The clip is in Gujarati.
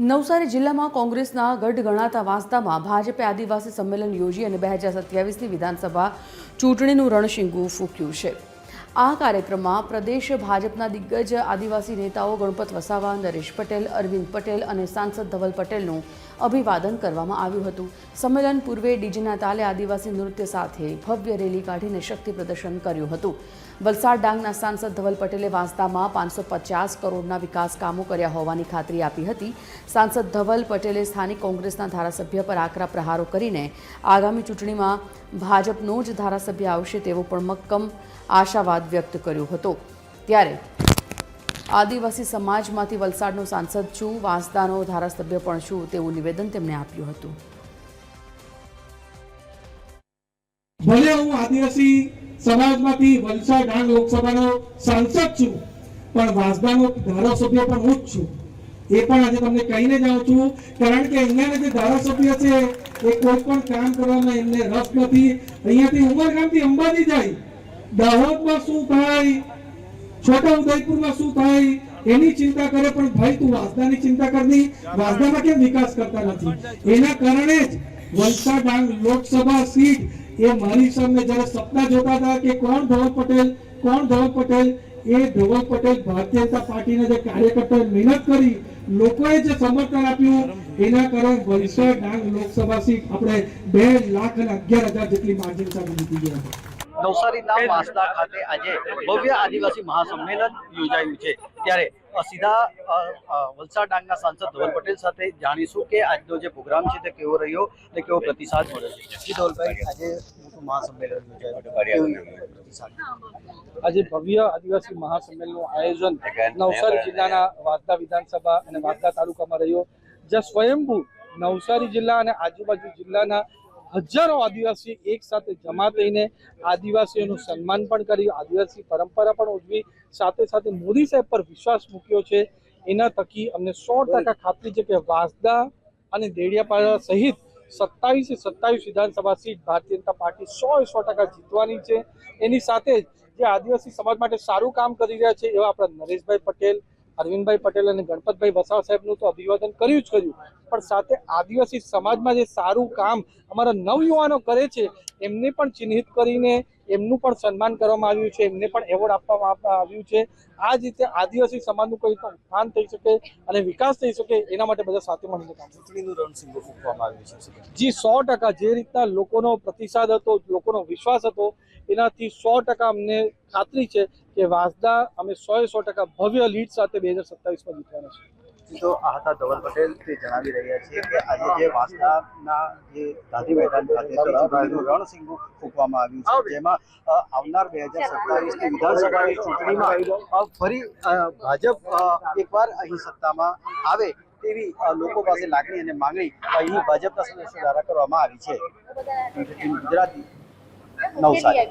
નવસારી જિલ્લામાં કોંગ્રેસના ગઢ ગણાતા વાંસદામાં ભાજપે આદિવાસી સંમેલન યોજી અને 2027ની વિધાનસભા ચૂંટણીનું રણશીંગું ફૂંક્યું છે। આ કાર્યક્રમમાં પ્રદેશ ભાજપના દિગ્ગજ આદિવાસી નેતાઓ ગણપત વસાવા, નરેશ પટેલ, અરવિંદ પટેલ અને સાંસદ ધવલ પટેલનું અભિવાદન કરવામાં આવ્યું હતું। સંમેલન પૂર્વે ડીજેના તાલે આદિવાસી નૃત્ય સાથે ભવ્ય રેલી કાઢીને શક્તિ પ્રદર્શન કર્યું હતું। વલસાડ ડાંગના સાંસદ ધવલ પટેલે વાંસદામાં 550 કરોડના વિકાસ કામો કર્યા હોવાની ખાતરી આપી હતી। સાંસદ ધવલ પટેલે સ્થાનિક કોંગ્રેસના ધારાસભ્ય પર આકરા પ્રહારો કરીને આગામી ચૂંટણીમાં ભાજપનો જ ધારાસભ્ય આવશે તેવો પણ મક્કમ આશાવાદ વ્યક્ત કર્યો હતો। ત્યારે આદિવાસી સમાજમાંથી વલસાડનો સાંસદ છું, વાંસદાનો ધારાસભ્ય પણ છું તેવું નિવેદન તેમણે આપ્યું હતું। ભલે હું આદિવાસી સમાજમાંથી વલસાડ ડાંગ લોકસભાનો સાંસદ છું, પણ વાંસદાનો ધારાસભ્ય પણ હું જ છું। એ પણ આજે તમને કહીને જાઉં છું, કારણ કે અહીંયાના જે ધારાસભ્ય છે એ કોઈ પણ કામ કરવામાં એમને રસ નથી। અહીંયાથી ઉમરગામથી અંબાજી જાય, દાહોદમાં શું થાય, છોટા ઉદયપુરમાં શું થાય એની ચિંતા કરે, પણ ભાઈ તું વાંસદાની ચિંતા કરની, વાંસદામાં કેમ વિકાસ કરતા નથી? એના કારણે જ વલસાડ ડાંગ લોકસભા સીટ એ મારી સામે જ્યારે સપના જોતા હતા કે કોણ ધવલ પટેલ, એ ધવલ પટેલ ભારતીય જનતા પાર્ટીના જે કાર્યકર્તાઓએ મહેનત કરી, લોકોએ જે સમર્થન આપ્યું, એના કારણે વલસાડ ડાંગ લોકસભા સીટ આપણે 2,11,000 જેટલી માર્જિન સાથે જીતી ગયા હતા। નવસારીના વાંસદા ખાતે આજે ભવ્ય આદિવાસી મહાસંમેલન યોજાયું છે। ત્યારે સીધા વલસાડ ડાંગના સાંસદ ધવલ પટેલ સાથે જાણીશું કે આજનો જે પ્રોગ્રામ છે તે કેવો રહ્યો અને કેવો પ્રતિસાદ મળ્યો છે। ધવલભાઈ, આજે મોટું મહાસંમેલન યોજાયું, આજે ભવ્ય આદિવાસી મહાસંમેલનનું આયોજન નવસારી જિલ્લાના વાંસદા વિધાનસભા અને વાંસદા તાલુકામાં રહ્યો, જ્યાં સ્વયંભૂ નવસારી જિલ્લા અને આજુબાજુ જિલ્લાના હજારો આદિવાસી એક સાથે જમા થઈને આદિવાસીઓનું સન્માન પણ કર્યું, આદિવાસી પરંપરા પણ ઉજવી, સાથે સાથે મોદી સાહેબ પર વિશ્વાસ મૂક્યો છે। એના થકી અમને 100% ખાતરી છે કે વાંસદા અને દેડિયાપાડા સહિત 27 વિધાનસભા સીટ ભારતીય જનતા પાર્ટી 100% જીતવાની છે। એની સાથે જ જે આદિવાસી સમાજ માટે સારું કામ કરી રહ્યા છે એવા આપણા નરેશભાઈ પટેલ, અરવિંદભાઈ પટેલ અને ગણપતભાઈ વસાવા સાહેબનું તો અભિવાદન કર્યું, પણ સાથે આદિવાસી સમાજમાં જે સારું કામ અમારા નવયુવાનો કરે છે એમને પણ ચિહ્નિત કરીને એમનું પણ સન્માન કરવામાં આવ્યું છે, એમને પણ એવોર્ડ આપવામાં આવ્યું છે। આ જ રીતે આદિવાસી સમાજનું કોઈ પણ ઉત્થાન થઈ શકે અને વિકાસ થઈ શકે એના માટે બધા સાથે મળીને કામ ચૂંટણીનું રણશીંગું ફૂંકવામાં આવ્યું છે। જી 100% જે રીતના લોકોનો પ્રતિસાદ હતો, લોકોનો વિશ્વાસ હતો, એનાથી 100% અમને ખાતરી છે કે વાંસદા અમે 100% ભવ્ય લીડ સાથે 2027માં જીતવાના છે। તો આ હતા ધવલ પટેલ, તે જણાવી રહ્યા છે કે આજે જે વાંસદાના જે ગાંધી મેદાન ખાતે ચૂંટણીનું રણશીંગું ફૂંકવામાં આવ્યું છે, જેમાં આવનાર 2027ની વિધાનસભાની ચૂંટણીમાં ફરી ભાજપ એકવાર અહીં સત્તામાં આવે તેવી લોકો પાસે લાગણી અને માંગણી અહીં ભાજપના સદસ્યો દ્વારા કરવામાં આવી છે। ગુજરાતી નવસારી।